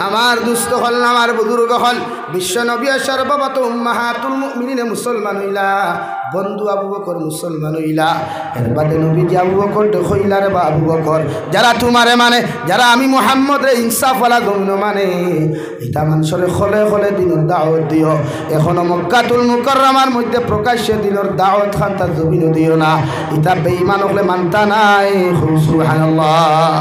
আমার দুস্থ হল আমার বুজুর্গ হল বিশ্ব নবী সর্বপ্রথম উম্মাহাতুল মুমিনিন মুসলমান হইলা বন্ধু আবু বকর মুসলমান হইলা এর বাদে নবীজি আবু বকর হইলা রে আবু বকর যারা তোমারে মানে যারা আমি মুহাম্মদ রে ইনসাফ ওয়ালা গমন মানে এটা মানুষরে খলে খলে দিনের দাওয়াত দিও এখনো মক্কাতুল মুকাররমার মধ্যে প্রকাশ্যে দিনের দাওয়াত খান্তা জমিন দিও না এটা বেঈমান হলে মানতা নাই সুবহানাল্লাহ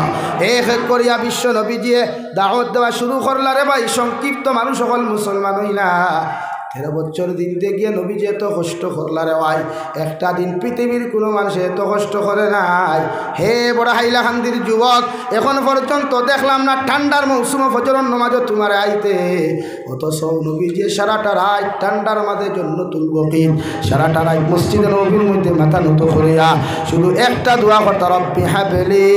এক করিয়া বিশ্ব নবীজি দাওয়াত দেওয়া শুরু করলা রে ভাই সংক্ষিপ্ত মানুষ সকল মুসলমান হইলা 13 বছর দিন গিয়ে নবীজি এত কষ্ট করলা রে ভাই একটা দিন পৃথিবীর কোনো মানুষ এত কষ্ট করে নাই হে বড় হাইলাকান্দির যুবক এখন পর্যন্ত দেখলাম না ঠান্ডার মৌসুম ফজরের নামাজও তোমার আইতে অথচ নবীজি সারাটা রাত ঠান্ডার মাঝে জন্য তুলব কি সারাটা রাত মসজিদে নবীর মধ্যে মাথা নত করিয়া শুধু একটা দোয়া করতে রব্বি হাবলি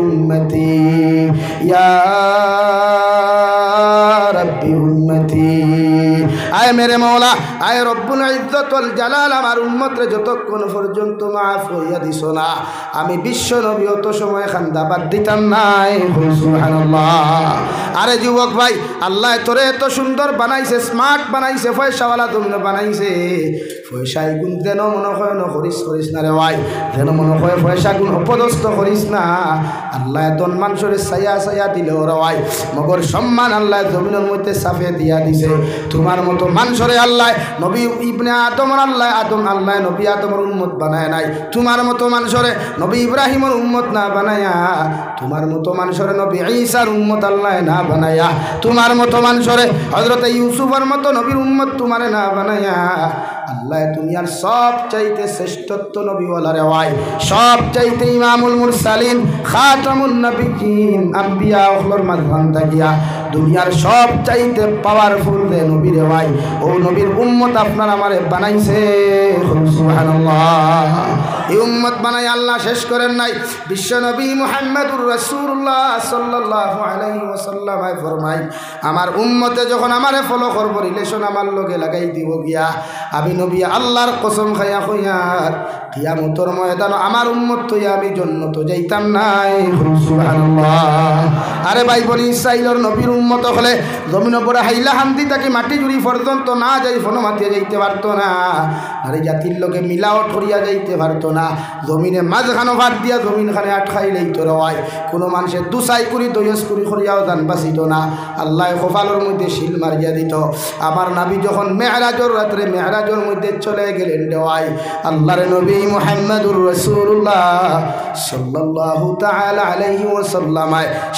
উম্মতি ইয়া রব্বি উম্মতি আয় মেরে মৌলা আয় রব্বুল ইজ্জত ওয়াল জালাল আমার উম্মতরে যতক্ষণ পর্যন্ত মাফ হইয়া দিছ না আমি বিশ্ব নবী অত সময় খান্দা বাদ দিতাম নাই সুবহানাল্লাহ আরে যুবক ভাই আল্লাহ তোরে এত সুন্দর বানাইছে স্মার্ট বানাইছে পয়সাওয়ালা তুমি বানাইছে পয়সায় গুণ যেন মনে হয় না করিস না রে ভাই যেন মনে হয় পয়সা গুণ অপদস্থ করিস না আল্লাহ এতন মানুষের ছায়া দিলে ওরা ভাই মগর সম্মান আল্লাহ জমিনের মধ্যে সাফে দিয়া দিছে তোমার মতো মানুষরে আল্লাহ নবী ইবনে আদম আল্লাহ নবী আদমের উম্মত বানায় নাই তোমার মতো মানুষরে নবী ইব্রাহিমের উম্মত না বানায়া তোমার মতো মানুষরে নবী ঈসার উম্মত আল্লাহ না বানায়া তোমার মতো মানুষরে হযরত ইউসুফের মতো নবীর উম্মত তোমারে না বানায়া আল্লাহ দুনিয়ার সব চাইতে শ্রেষ্ঠত্ব নবীওয়ালা রে ভাই সব চাইতে ইমামুল মুরসালিন খাতামুন নবিয়্যিন আম্বিয়া ওগুলোর মাঝখান থাকিয়া দুনিয়ার সব চাইতে পাওয়ারফুল রে নবী রে ভাই ও নবীর উম্মত আপনার আমারে বানাইছে সুবহানাল্লাহ এই উম্মত বানাই আল্লাহ শেষ করেন নাই বিশ্ব নবী মুহাম্মদুর রাসূলুল্লাহ সাল্লাল্লাহু আলাইহি ওয়াসাল্লাম ফরমায় আমার উম্মতে যখন আমারে ফলো করব রিলেশন আমার লগে লাগাই দিব গিয়া আমি নবী আল্লাহর কসম খাইয়া কইয়ার কিয়ামতের ময়দান আমার উম্মত হইয়া আমি জান্নাত যাইতাম নাই সুবহানাল্লাহ আরে ভাই বনি ইসরাইলের নবীর উম্মত হলে জমিনের উপরে হাইলাকান্দি থেকে মাটি জুড়ি পর্যন্ত না যাই ফোনো মাতিয়ে যাইতে পারতো না আরে জাতির লোকে মিলাওট করিয়া যাইতে পারতো না জমিনে মাঝখানো ভাত দিয়া জমিনখানে আটকাই লইতো রয় কোনো মানুষের দুসাই করি দয়স করি করিয়াও জান বাঁচিত না আল্লাহ কপালের মধ্যে শিল মারিয়া দিত আমার নবী যখন মেহরাজের রাত্রে মেহরাজের মধ্যে চলে গেলেন দেওয়াই আল্লাহর নবী মুহাম্মদুর রাসূলুল্লাহ সাল্লাল্লাহু তাআলা আলাইহি ওয়াসাল্লাম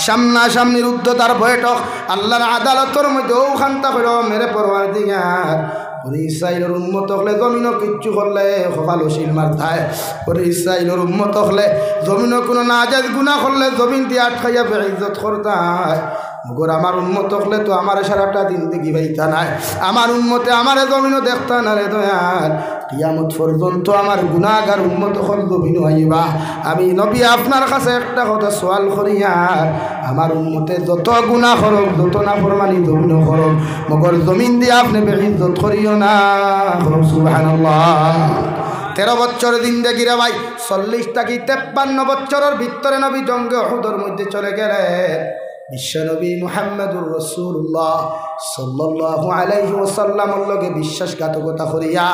সামনাসামনির উদ্ধতার বৈঠক আল্লাহর আদালতের মধ্যে ওখানটা করে মেরে পরওয়ারদিগার বনি ইসরাইলের উম্মত হলে জমিনও কিচ্ছু করলে কপাল শিল মারতায় বনি ইসরাইলের উম্মত হলে জমিনও কোনো নাজায়েজ গুনাহ করলে জমিন দিয়ে আটকাইয়া বেইজ্জত করতায় মগর আমার উম্মত হলে তো আমার সারাটা দিন দেখি পাইতা নাই আমার উম্মতে আমারে জমিনও দেখতা না রে দয়াল কিয়ামত পর্যন্ত আমার গুনাহগার উম্মত হল জমিনও আইবা আমি নবী আপনার কাছে একটা কথা সওয়াল করিয়ার আমার উম্মতে যত গুনাহ করক যত নাফরমানি জমিনও করক মগর জমিন দিয়ে আপনি বেইজ্জত করিও না সুবহানাল্লাহ 13 বছর জিন্দেগি রে ভাই 40 থেকে 53 বছরের ভিতরে নবী জঙ্গে উহুদের মধ্যে চলে গেলেন বিশ্বনবী মুহাম্মদুর রাসূলুল্লাহ সাল্লাল্লাহু আলাইহি ওয়াসাল্লামের লগে বিশ্বাসঘাতকতা করিয়া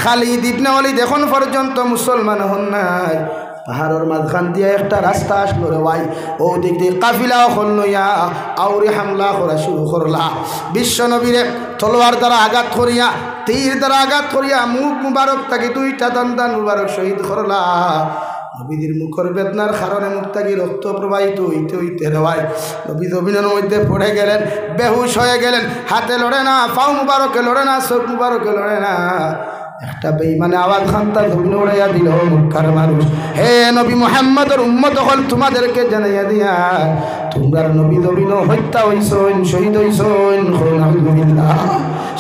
খালিদ ইবনে ওয়ালিদ এখন পর্যন্ত মুসলমান হন নাই পাহাড়ের মাঝখান দিয়ে একটা রাস্তা আসলো রে ভাই ও দিক দিয়ে কাফিলা হলইয়া আউরি হামলা করা শুরু করলা বিশ্বনবীরে তলোয়ার দ্বারা আঘাত করিয়া তীর দ্বারা আঘাত করিয়া মুখ মুবারক থেকে 2টা দন্দান মুবারক শহীদ করলা নবীদের মুখের বেদনার কারণে মুখ থেকে রক্ত প্রবাহিত হইতে হইতে রে ভাই নবী জমিনের মধ্যে পড়ে গেলেন বেহুশ হয়ে গেলেন হাতে লড়ে না পাও মুবারকে লড়ে না চোখ মুবারকে লড়ে না একটা বেঈমানে আওয়াজ খান্তা জমিন উড়াইয়া দিল মক্কার মানুষ হে নবী মুহাম্মদের উম্মত হল তোমাদেরকে জানাইয়া দিয়া তোমরা নবী জমিন হত্যা হইছেন শহীদ হইছেন আলহামদুলিল্লাহ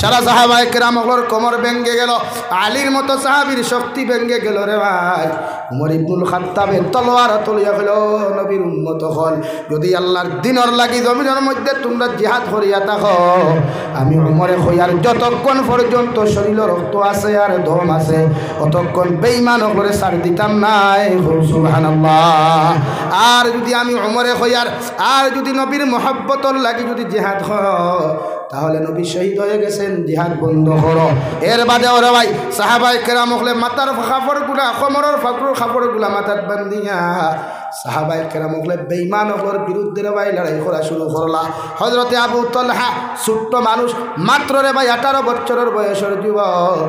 সারা সাহাবায়ে কেরামগুলোর কোমর ভেঙে গেল আলীর মতো সাহাবীর শক্তি ভেঙে গেল রে ভাই উমর ইবনুল খাত্তাবের তলোয়ার তুলিয়া গেল নবীর উম্মত হল যদি আল্লাহর দিনের লাগি জমিনের মধ্যে তোমরা জিহাদ করিয়া থাকো আমি উমরে হইয়ার যতক্ষণ পর্যন্ত শরীরে রক্ত আছে আর দম আছে অতক্ষণ বেঈমান করে ছাড় দিতাম নাই সুবহানাল্লাহ আর যদি আমি উমরে হইয়ার আর যদি নবীর মহব্বতর লাগি যদি জিহাদ হয় তাহলে নবী শহীদ হয়ে গেছেন জিহাদ বন্ধ করো এর বাদে ওরা ভাই সাহাবায়ে কেরাম হলে মাথার কাপড়গুলা কোমরের কাপড়গুলা মাথাত বান্ধিয়া সাহাবায়ে কেরাম হলে বেঈমান হলোর বিরুদ্ধে রে ভাই লড়াই করা শুরু করলা হযরতে আবু তালহা ছোট্ট মানুষ মাত্র রে ভাই 18 বছরের বয়সের যুবক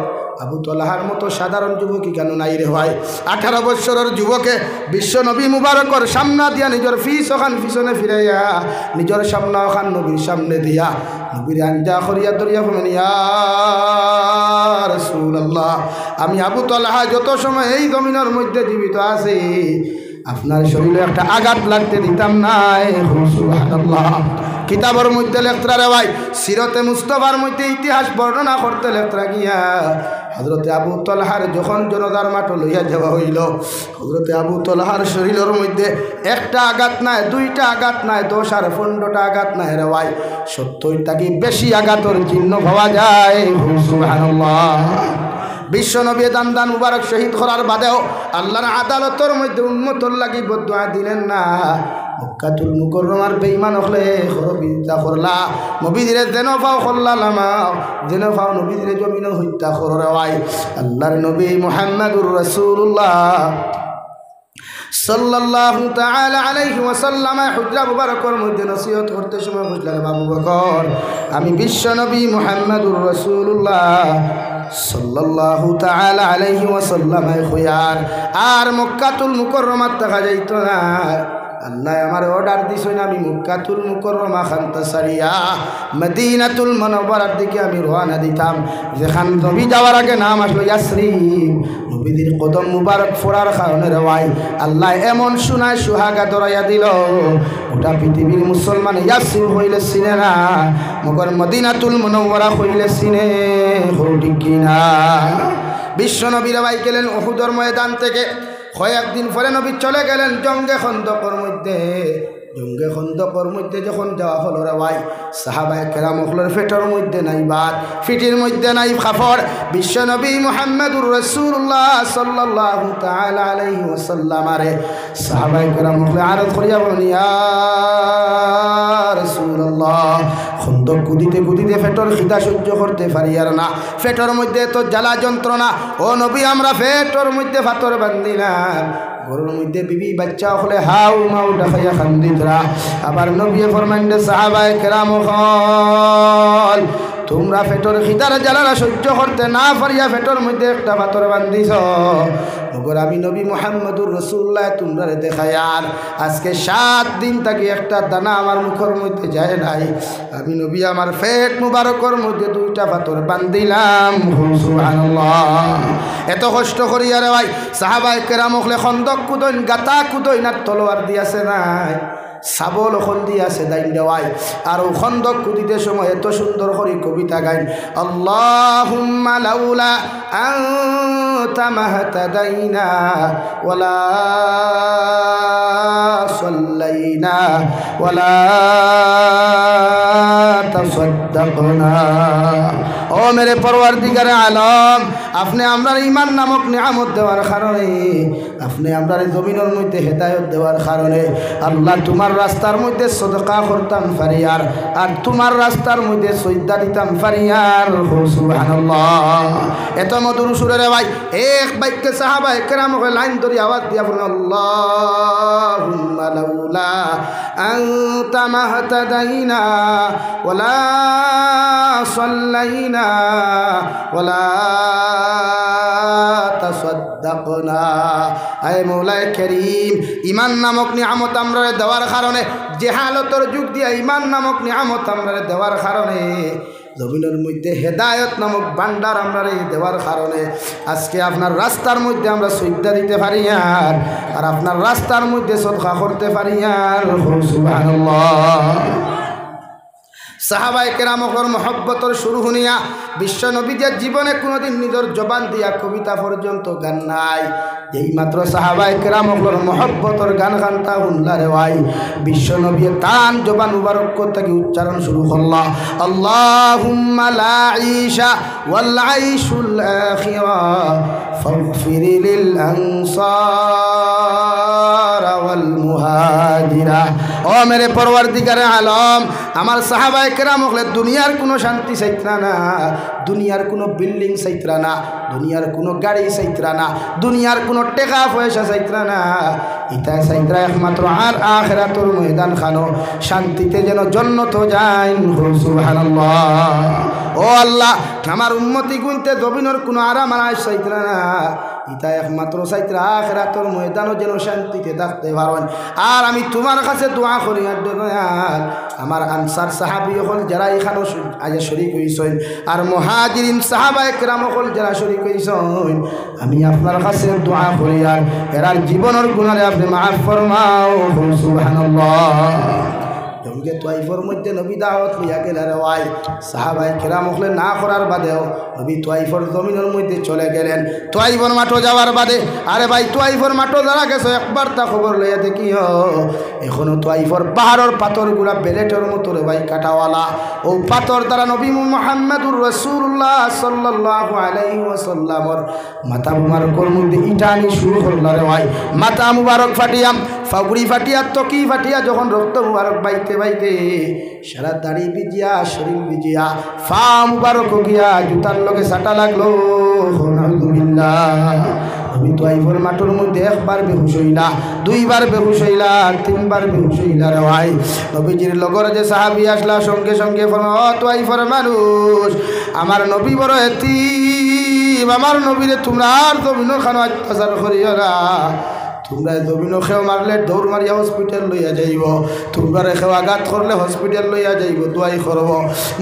আবু তালহার মতো সাধারণ যুবকই কেন নাই রে ভাই 18 বছরের যুবকে বিশ্ব নবী মুবারকর সামনে দিয়া নিজের ওখান পিছনে ফিরাইয়া নিজের সামনে ওখান নবীর সামনে দিয়া নবীর আঞ্জা করিয়া দরিয়া বলেন ইয়া রাসূলুল্লাহ আমি আবু তালহা যত সময় এই জমিনের মধ্যে জীবিত আছি আপনার শরীরে একটা আঘাত লাগতে দিতাম নাই সুবহানাল্লাহ কিতাবের মধ্যে লেখরা রে ভাই সিরতে মুস্তাফার মধ্যে ইতিহাস বর্ণনা করতে লেখরা গিয়া হযরতে আবু তালহার যখন জনতার মাঠ লইয়া যাওয়া হইল হযরতে আবু তালহার শরীরের মধ্যে একটা আঘাত নাই দুইটা আঘাত নাই 10 আর 15টা আঘাত নাই রে ভাই 70টা কি বেশি আঘাতের চিহ্ন পাওয়া যায় সুবহানাল্লাহ বিশ্ব নবী দান মুবারক শহীদ করার বাদেও আল্লাহর আদালতের মধ্যে উম্মতর লাগি বদদুয়া দিলেন না মক্কাতুল মুকাররমার বেঈমান হলে খরবিদা করলা নবীদের দেন পাও করলা লামাও দেন পাও নবীদের জমিন হত্যা করে ভাই আল্লাহর নবী মুহাম্মদুর রাসূলুল্লাহ সাল্লাল্লাহু তাআলা আলাইহি ওয়াসাল্লাম হুজরা মুবারকের মধ্যে নসিহত করতে সময় বুঝলেন আবু বকর আমি বিশ্ব নবী মুহাম্মদুর রাসূলুল্লাহ সাল্লাল্লাহু তাআলা আলাইহি ওয়াসাল্লাম খয়ার আর মক্কাতুল মুকাররমাত দেখা যাইতো না আল্লাহ আমার অর্ডার দিছেন আমি মক্কাতুল মুকাররমা খানতা সারিয়া মদিনাতুল মুনাওয়ারার দিকে আমি রওনা দিতাম যেখান নবী যাওয়ার আগে নাম আসলো ইয়াসরিব নবীদের কদম মুবারক ফোড়ার কারণে রে ভাই আল্লাহ এমন শোনায় সুহাগা দরাইয়া দিল ওটা পৃথিবীর মুসলমান ইয়াসরিব হইলে চিনে না মগর মদিনাতুল মুনাওয়ারা হইলে চিনে ঠিক কিনা বিশ্ব নবী রে ভাই গেলেন উহুদের ময়দান থেকে কয়েকদিন পরে নবী চলে গেলেন জঙ্গে খন্দকের মধ্যে যখন যাওয়া হলো রে ভাই সাহাবায়ে কেরাম হলের পেটের মধ্যে নাই ভাত ফিটির মধ্যে নাই কাপড় বিশ্ব নবী মুহাম্মদুর রাসূলুল্লাহ সাল্লাল্লাহু তাআলা আলাইহি ওয়াসাল্লাম আরে সাহাবায়ে কেরাম হলে আরজ করিয়া বলেন ইয়া রাসূলুল্লাহ খন্দক কুদিতে কুদিতে পেটের খিদা সহ্য করতে পারি আর না পেটের মধ্যে তো জ্বালা যন্ত্রণা ও নবী আমরা পেটের মধ্যে পাথর বান্ধিলাম ঘরের মধ্যে বিবি বাচ্চা হলে হাউ মাউ ডাকাইয়া খান্দিতরা আবার নবী ফরমাইন সাহাবায়ে কেরাম হল তোমরা পেটের খিদার জ্বালা সহ্য করতে না পারিয়া পেটের মধ্যে একটা পাথর বান্ধিছ মগর আমি নবী মুহাম্মদুর রাসূলুল্লাহ তোমরা দেখায়ার আজকে 7 দিন থেকে একটা দানা আমার মুখের মধ্যে যায় নাই আমি নবী আমার পেট মুবারকের মধ্যে 2টা পাথর বান্ধিলাম সুবহানাল্লাহ এত কষ্ট করিয়া রে ভাই সাহাবায়ে কেরাম হলে খন্দক কুদইন গাতা কুদইন আর তলোয়ার দিয়াছে নাই সাবল ওখান দিয়ে আছে দাইন দেওয়াই আর ও খন্দক কুদিতে সময় এত সুন্দর করে কবিতা গাইন আল্লাহুম্মা লাউলা আনতা মাহতাদাইনা ওয়ালা সাল্লাইনা ওয়ালা তাসাদ্দাকনা ও মেরে পরওয়ারদিগারে আলম আপনি আমরা ঈমান নামক নিয়ামত দেওয়ার কারণে আপনি আমরা জমিনের মধ্যে হেদায়েত দেওয়ার কারণে আল্লাহ তোমার রাস্তার মধ্যে সদকা করতাম ফারিয়ার আর তোমার রাস্তার মধ্যে সজদা দিতাম ফারিয়ার সুবহানাল্লাহ এত মধুর সুরে রে ভাই এক বাক্যে সাহাবায়ে কেরাম লাইন ধরে আওয়াজ দিয়া বলেন আল্লাহুম্মা লাউলা আনতা মাহতাদাইনা ওয়ালা সাল্লাইনা ওয়ালা তাসাদ্দাকনা আয় মওলায়ে কারীম ঈমান নামক নিয়ামত আমরা দেওয়ার কারণে জেহালতর যুগ দিয়া ঈমান নামক নিয়ামত আমরা দেওয়ার কারণে জমিনের মধ্যে হেদায়েত নামক ভান্ডার আমরা দেওয়ার কারণে আজকে আপনার রাস্তার মধ্যে আমরা সজদা দিতে পারি আর আপনার রাস্তার মধ্যে সদকা করতে পারি আর সুবহানাল্লাহ সাহাবায়ে কেরামকর মহব্বতর শুরু শুনিয়া বিশ্ব নবীদের জীবনে কোনোদিন নিজের জবান দিয়া কবিতা পর্যন্ত গান নাই। যেই মাত্র সাহাবায়ে কেরামকর মহব্বতর গান গানতা শুনলারে ভাই বিশ্ব নবী তান জবান মুবারক থেকে উচ্চারণ শুরু করলা, আল্লাহুম্মা লা ঈশা ওয়াল আইশুল আখিরা ফাগফির লিল আনসার ওয়াল মুহাজিরা। ও মেরে পরওয়ারদিগারে আলম, আমার সাহাবায়ে কেরাম হলে দুনিয়ার কোনো শান্তি চাইতরা না, দুনিয়ার কোনো বিল্ডিং চাইতরা না, দুনিয়ার কোনো গাড়ি চাইতরা না, দুনিয়ার কোনো টাকা পয়সা চাইতরা না, এটা চাইতরা একমাত্র আর আখিরাতের ময়দান খানো শান্তিতে যেন জান্নাত যায়। সুবহানাল্লাহ। ও আল্লাহ, আমার উম্মতি গুনতে জমিনের কোনো আরাম আর চাইতরা না, ইতা একমাত্র চাইতরা আখিরাতের ময়দানও যেন শান্তিতে থাকতে পারেন। আর আমি তোমার কাছে দোয়া করি আর আমার আনসার সাহাবী হল যারা এখানে আজ শরীক হইছেন আর মুহাজিরিন সাহাবায়ে কেরাম হল যারা শরীক হইছেন, আমি আপনার কাছে দোয়া করি আর এরার জীবনের গুনাহে আপনি মাফ ফরমাও। সুবহানাল্লাহ। জঙ্গে তোয়াইফর মধ্যে নবী দাওয়াত লইয়া গেলেন ওয়াই সাহাবায়ে কেরাম হলে না করার বাদেও নবী তোয়াইফর জমিনের মধ্যে চলে গেলেন। তোয়াইফর মাঠো যাওয়ার বাদে আরে ভাই তোয়াইফর মাঠো যারা গেছো একবার তা খবর লইয়া দেখিও এখনো তোয়াইফর পাহাড়ের পাথরগুলা বেলেটের মতো রে ভাই কাটাওয়ালা। ও পাথর দ্বারা নবী মুহাম্মদুর রাসূলুল্লাহ সাল্লাল্লাহু আলাইহি ওয়াসাল্লামর মাথা মুবারকের মধ্যে ইটানি শুরু করলা রে ভাই। মাথা মুবারক ফাটিয়া ফাগুড়ি ফাটিয়া তকি ফাটিয়া যখন রক্ত মুবারক বাইতে বাইতে সারা দাড়ি ভিজিয়া শরীর ভিজিয়া ফা মুবারক গিয়া জুতার লগে সাটা লাগলো। আলহামদুলিল্লাহ। নবী তোয়াইফর মাঠের মধ্যে একবার বেহুশ হইলা, দুইবার বেহুশ হইলা, তিনবার বেহুশ হইলা রে ভাই। নবীজির লগর যে সাহাবী আসলা সঙ্গে সঙ্গে ও তোয়াইফর মানুষ, আমার নবী বড় এতিম, আমার নবীরে তোমরা আর জমিনের খানো অত্যাচার করিও না, তোমরা জমিনও খেও মারলে দৌড় মারিয়া হসপিটাল লইয়া যাইব, তোমরা খেও আঘাত করলে হসপিটাল লইয়া যাইব, দোয়াই করব।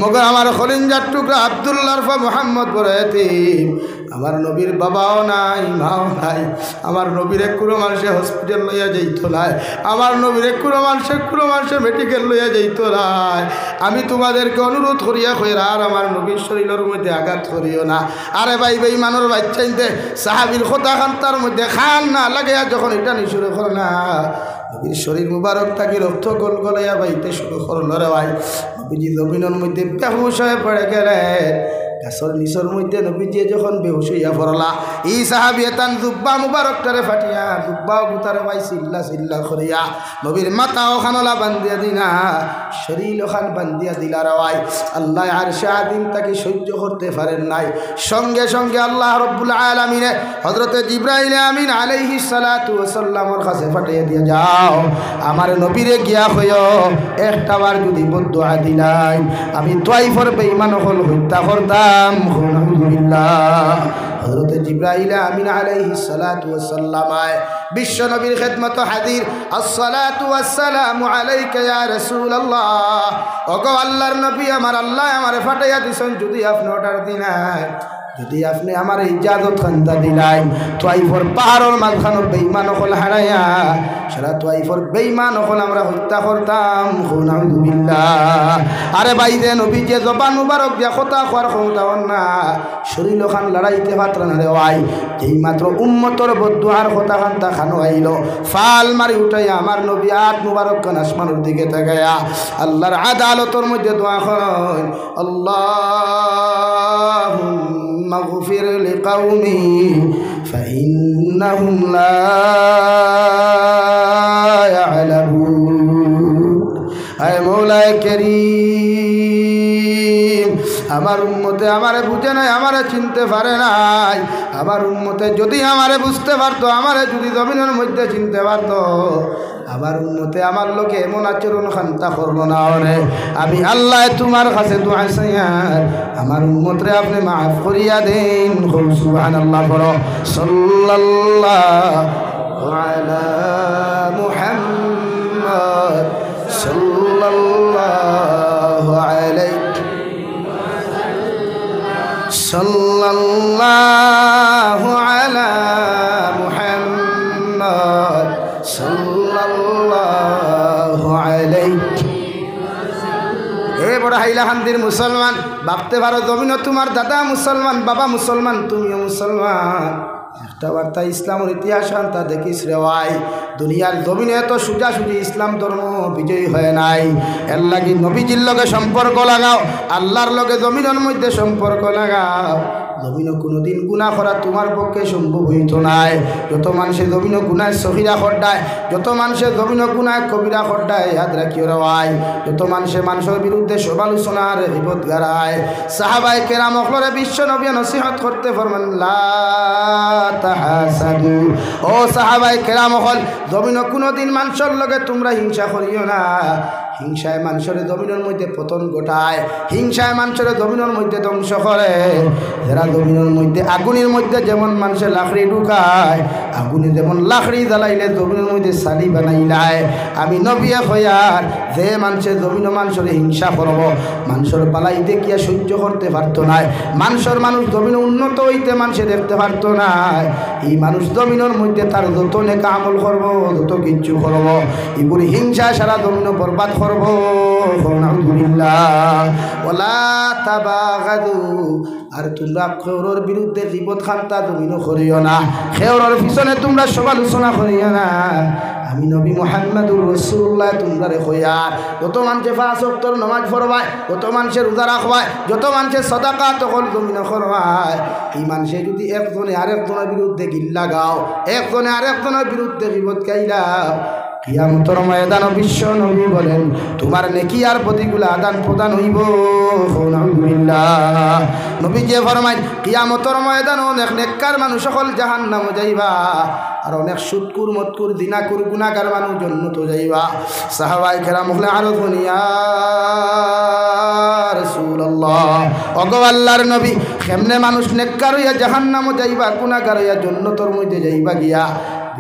মগর আমার খলিঞ্জার টুকরা আব্দুল্লাহ মোহাম্মদ বড় এতিম, আমার নবীর বাবাও নাই মাও নাই, আমার নবীরে কোনো মানুষে হসপিটাল লইয়া যাইত নাই, আমার নবীরে কোনো মানুষে মেডিকেল লইয়া যাইত নাই। আমি তোমাদেরকে অনুরোধ করিয়া কইরা আর আমার নবীর শরীরের মধ্যে আঘাত করিও না। আরে ভাই বেঈমানের বাচ্চাইতে সাহাবীর কথা খান্তার মধ্যে খান না লাগাইয়া যখন এটা নি শুরু করো না, নবীর শরীর মুবারক থাকি রক্ত গোল গলাইয়া বাইতে শুরু করল রে ভাই। নবীজি জমিনের মধ্যে বেহুশ হয়ে পড়ে গেলেন। গাছর নিচর মধ্যে নবীজি যখন বেহুশ হইয়া পড়লা, ই সাহাবী তান জুব্বা মুবারকটারে ফাটিয়া জুব্বা গুতারে ভাই চিল্লা চিল্লা করিয়া নবীর মাথা ওখানলা বান্ধিয়া দিনা, শরীর ওখান বান্ধিয়া দিলা রে ভাই। আল্লাহ আরশে আযীম তাকে সহ্য করতে পারেন নাই। সঙ্গে সঙ্গে আল্লাহ রব্বুল আলামিনে হযরতে জিবরাইল আমিন আলাইহিস সালাতু ওয়াস সালামের কাছে পাঠিয়ে দিয়ে যাও, আমার নবীরে গিয়া কইও একটাবার যদি বদদুয়া দিলাই আমি তোয়াইফর বেঈমান হল হত্যা করতাম। আলহামদুলিল্লাহ। হযরতে জিবরাইল আমিন আলাইহিস সালাতু ওয়াস সালাম বিশ্ব নবীর খিদমত হাজির। আসসালাতু ওয়াসসালামু আলাইকা ইয়া রাসূলুল্লাহ। ওগো আল্লাহর নবী, আমার আল্লাহ আমারে ফাটাইয়া দিছেন, যদি আপনি অর্ডার দিনাই, যদি আপনি আমার ইজাজত খান্তা দিলাই তোয়াইফর পাহাড়ের মাঝখানোর বেঈমান হল হারাইয়া সারা তোয়াইফর বেঈমান হল আমরা হত্যা করতাম। আলহামদুলিল্লাহ। আরে ভাই যে নবী যে জবান মুবারক দিয়া কথা কোয়ার ক্ষমতা না, শরীর খান লড়াইতে পাত্র না রে ভাই। যেই মাত্র উম্মতর বদদুয়ার কথা খান্তা খানো আইল, ফাল মারি উঠাইয়া আমার নবী আট মুবারক খান আসমানের দিকে তাকাইয়া আল্লাহর আদালতের মধ্যে দোয়া করেন, আল্লাহুম্মা গফির লিকাউমি ফাইন্নাহুম লা ইয়ালামুন। আয় মওলায়ে কারীম, আমার উম্মতে আমারে বুঝে নাই, আমারে চিনতে পারে নাই। আমার উম্মতে যদি আমারে বুঝতে পারতো, আমারে যদি জমিনের মধ্যে চিনতে পারতো, আমার উম্মতে আমার লোকে এমন আচরণ খান্তা করলো না। ওরে আমি আল্লাহ তোমার কাছে দোয়া চাইয়ার আমার উম্মতরে আপনি মাফ করিয়া দেন। সুবহানাল্লাহ। বলো সাল্লাল্লাহু আলা মুহাম্মদ সাল্লাল্লাহু আলাইহি সাল্লাল্লাহু আলা মুহাম্মদ সাল্লাল্লাহু আলাইহি এ বড় হাইলাকান্দির মুসলমান, ভাবতে পারো জমিনও তোমার দাদা মুসলমান, বাবা মুসলমান, তুমিও মুসলমান। একটা বার্তা ইসলামের ইতিহাস তা দেখিস রে ভাই, দুনিয়ার জমিনে এত সোজাসুজি ইসলাম ধর্ম বিজয়ী হয় নাই। এর লাগি নবীজির লগে সম্পর্ক লাগাও, আল্লাহর লগে জমিনের মধ্যে সম্পর্ক লাগাও। জমিনও কোনোদিন গুনাহ করা তোমার পক্ষে সম্ভব হইত নাই। যত মানুষের জমিনও গুনায় সহিরা খড্ডায়, যত মানুষের জমিনও গুনায় কবিরা খড্ডায়, ইয়াদ রাখিও রে ভাই। যত মানুষের বিরুদ্ধে সমালোচনার বিপদ গাড়ায়। সাহাবায়ে কেরাম অখলরে বিশ্ব নবী নসিহত করতে ফরমান লা তাহাসাদু। ও সাহাবায়ে কেরাম অখল, জমিনও কোনোদিন মানুষের লগে তোমরা হিংসা করিও না। হিংসায় মানুষের জমিনের মধ্যে পতন ঘটায়, হিংসায় মানুষের জমিনের মধ্যে ধ্বংস করে। যারা জমিনের মধ্যে আগুনের মধ্যে যেমন মানুষের লাকড়ি ঢুকায়, আগুনে যেমন লাকড়ি জ্বালাইলে জমিনের মধ্যে সালি বানাইলায়, আমি নবিয়া হইয়ার যে মানুষের জমিন মানুষের হিংসা করব, মানুষের পালাই দেখিয়া সহ্য করতে পারতো না, মানুষ জমিনে উন্নত হইতে মানুষে দেখতে পারতো না। এই মানুষ জমিনের মধ্যে তার যত নেকা আমল করব, যত কিচ্ছু করব, এগুলি হিংসা সারা জমিন বরবাদ করব। ওয়ালা তাবাগাদু। আর তোমরা খেওরের বিরুদ্ধে জীবত খান্তা জমিনও করিও না, খেওরের পিছনে তোমরা সমালোচনা করিও না। আমি নবী মুহাম্মদুর রাসূলুল্লাহ তোমরা রে কইয়ার, যত মানুষে 5 ওয়াক্তের নামাজ পড়বায়, যত মানুষের রোজা রাখবায়, যত মানুষের সাদাকা তখন জমিন করবায়, এই মানুষে যদি একজনে আরেকজনের বিরুদ্ধে গিল্লা গাও, একজনে আরেকজনের বিরুদ্ধে জীবত গাইলাও, কিয়ামতের ময়দানে বিশ্ব নবী বলেন তোমার নেকি আর প্রতিগুলা আদান প্রদান হইব। আলহামদুলিল্লাহ। নবী যে ফরমায় কিয়ামতের ময়দানে অনেক নেককার মানুষ সকল জাহান্নামে যাইবা, আর অনেক সুদকুর মতকুর দিনাকুর গুনাহগার মানুষ জান্নাতে যাইবা। সাহাবায়ে কেরাম বলে আরো দুনিয়া রাসূলুল্লাহ, ওগো আল্লাহর নবী, কেমনে মানুষ নেককার হইয়া জাহান্নামে যাইবা, গুনাহগার হইয়া জান্নাতের মধ্যে যাইবা গিয়া?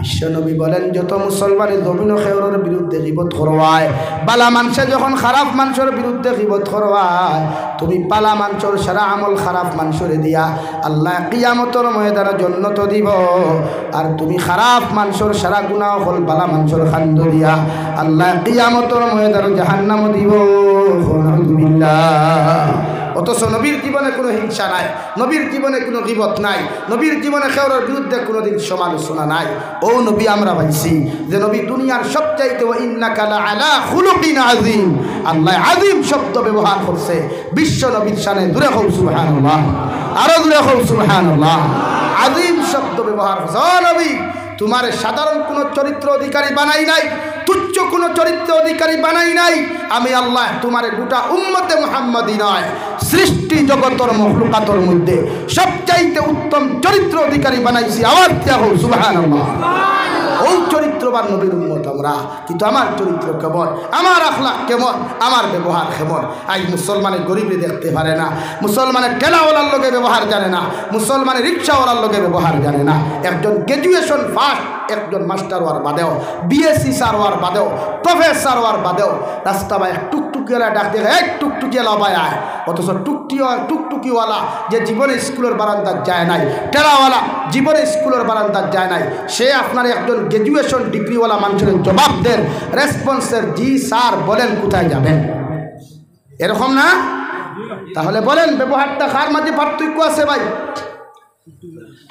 বিশ্বনবী বলেন যত মুসলমানের জমিন খেওরের বিরুদ্ধে গীবত করবায়, বালা মানুষে যখন খারাপ মানুষের বিরুদ্ধে গীবত করবায়, তুমি পালা মানুষের সারা আমল খারাপ মানুষের দিয়া আল্লাহ কিয়ামতের ময়দানে জান্নাত দিব। আর তুমি খারাপ মানুষের সারা গুনাহ হল বালা মানুষের খান্দ দিয়া আল্লাহ কিয়ামতের ময়দানে জাহান্নাম দিব। আলহামদুলিল্লাহ। অথচ নবীর জীবনে কোনো হিংসা নাই, নবীর জীবনে কোনো গীবত নাই, নবীর জীবনে খেওরের বিরুদ্ধে কোনোদিন সমালোচনা নাই। ও নবী আমরা পাইছি যে নবী দুনিয়ার সবচাইতে ওয়া ইন্নাকা লাআলা খুলুকিন আযীম, আল্লাহ আযীম শব্দ ব্যবহার করছে বিশ্ব নবীর শানে। দূরে হোক সুবহানাল্লাহ, আরো দূরে হোক সুবহানাল্লাহ। আযীম শব্দ ব্যবহার করছে। ও নবী, তোমারে সাধারণ কোনো চরিত্র অধিকারী বানাই নাই, তুচ্ছ কোনো চরিত্র অধিকারী বানাই নাই। আমি আল্লাহ তোমারে গোটা উম্মতে মুহাম্মাদি নয়, সৃষ্টি জগতের মখলুকাতের মধ্যে সবচাইতে উত্তম চরিত্র অধিকারী বানাইছি। আওয়াজ দেয়া হোক সুবহানাল্লাহ। ওই চরিত্রবান নবীর উম্মত আমরা, কিন্তু আমার চরিত্র কেমন, আমার আখলাক কেমন, আমার ব্যবহার কেমন? আজ মুসলমানের গরিবরে দেখতে পারে না, মুসলমানের ঠেলাওয়ালার লোকে ব্যবহার জানে না, মুসলমানের রিক্সাওয়ালার লোকে ব্যবহার জানে না। একজন গ্র্যাজুয়েশন ফার্স্ট একজন মাস্টার হওয়ার বাদেও, বিএসসি স্যার হওয়ার বাদেও, প্রফেসর হওয়ার বাদেও রাস্তা বাই টুকটুকিওয়ালা ডাক দেখে এক টুকটুকিওয়ালা বাই আয়। অথচ টুকটুকিওয়ালা যে জীবনে স্কুলের বারান্দার যায় নাই, টেরাওয়ালা জীবনে স্কুলের বারান্দার যায় নাই, সে আপনার একজন গ্র্যাজুয়েশন ডিগ্রিওয়ালা মানুষের জবাব দেন, রেসপন্সের জি স্যার বলেন কোথায় যাবেন? এরকম না? তাহলে বলেন ব্যবহারটা কার মাঝে পার্থক্য আছে ভাই?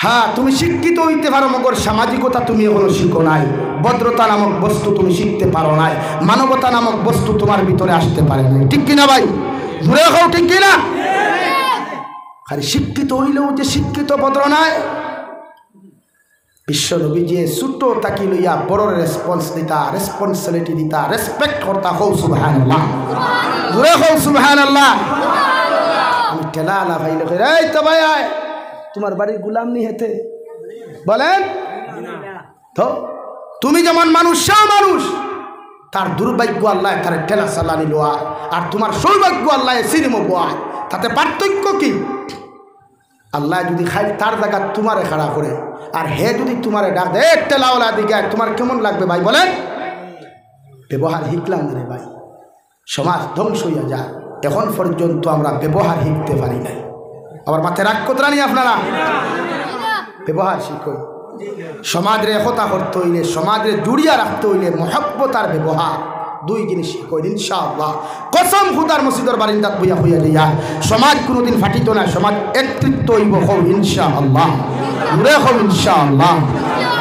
হ্যাঁ, তুমি শিক্ষিত হইতে পারো, মগর সামাজিকতা তুমি এখনো শিখো নাই, ভদ্রতা নামক বস্তু তুমি শিখতে পারো নাই, মানবতা নামক বস্তু তোমার ভিতরে আসতে পারে নাই। ঠিক কিনা ভাই? ঘুরে খাও, ঠিক কিনা? খালি শিক্ষিত হইলেও যে শিক্ষিত ভদ্র নাই। বিশ্ব নবী যে ছোট তাকি লইয়া বড় রেসপন্স দিতা, রেসপন্সিবিলিটি দিতা, রেসপেক্ট করতা। হও সুবহানাল্লাহ, ঘুরে খাও সুবহানাল্লাহ। আমি ঠেলা আলা ভাই লোকের এই তো ভাই আয়, তোমার বাড়ির গুলাম নি হেতে বলেন তো? তুমি যেমন মানুষ সেও মানুষ, তার দুর্ভাগ্য আল্লাহ তার ঠেলা চালানি লোয়া, আর তোমার সৌভাগ্য আল্লাহ সিনেমা বোয়া। তাতে পার্থক্য কি? আল্লাহ যদি খাই তার জায়গা তোমারে খাড়া করে, আর হে যদি তোমারে ডাক দে ঠেলাওয়ালা দিকে, তোমার কেমন লাগবে ভাই বলেন? ব্যবহার শিখলাম রে ভাই, সমাজ ধ্বংস হইয়া যায়। এখন পর্যন্ত আমরা ব্যবহার শিখতে পারি নাই। আবার মাথায় রাগ কোতরা নি আপনারা? ব্যবহার শিখো। সমাজের একতা করতে হইলে, সমাজের জুড়িয়া রাখতে হইলে মহব্বত আর ব্যবহার দুই জিনিস কইল ইনশাআল্লাহ কসম খুদার মসজিদের বারিন্দাত বইয়া হইয়া দিয়া সমাজ কোনোদিন ফাটিত না সমাজ একত্রিত হইব হও ইনশাআল্লাহ ঘুরে হও ইনশাআল্লাহ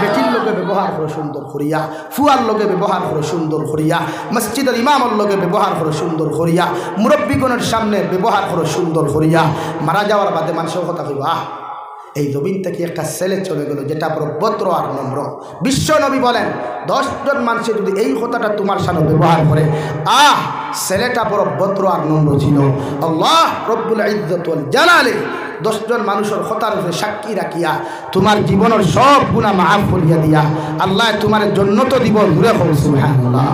বেটির লোকে ব্যবহার করে সুন্দর করিয়া ফুয়ার লোকে ব্যবহার করে সুন্দর করিয়া মসজিদের ইমামের লোকে ব্যবহার করে সুন্দর করিয়া মুরব্বীগণের সামনে ব্যবহার করে সুন্দর করিয়া মারা যাওয়ার বাদে মানুষের কথা কইব এই জমিন থেকে একটা ছেলে চলে গেল যেটা বড় ভদ্র আর নম্র বিশ্ব নবী বলেন 10 জন মানুষে যদি এই কথাটা তোমার সামনে ব্যবহার করে ছেলেটা বড় ভদ্র আর নম্র ছিল আল্লাহ রব্বুল ইজ্জত ওয়াল জালালে 10 জন মানুষের কথার উপরে সাক্ষী রাখিয়া তোমার জীবনের সব গুনাহ মাফ করিয়া দিয়া আল্লাহ তোমার জান্নাত দিব ঘুরে সুবহানাল্লাহ।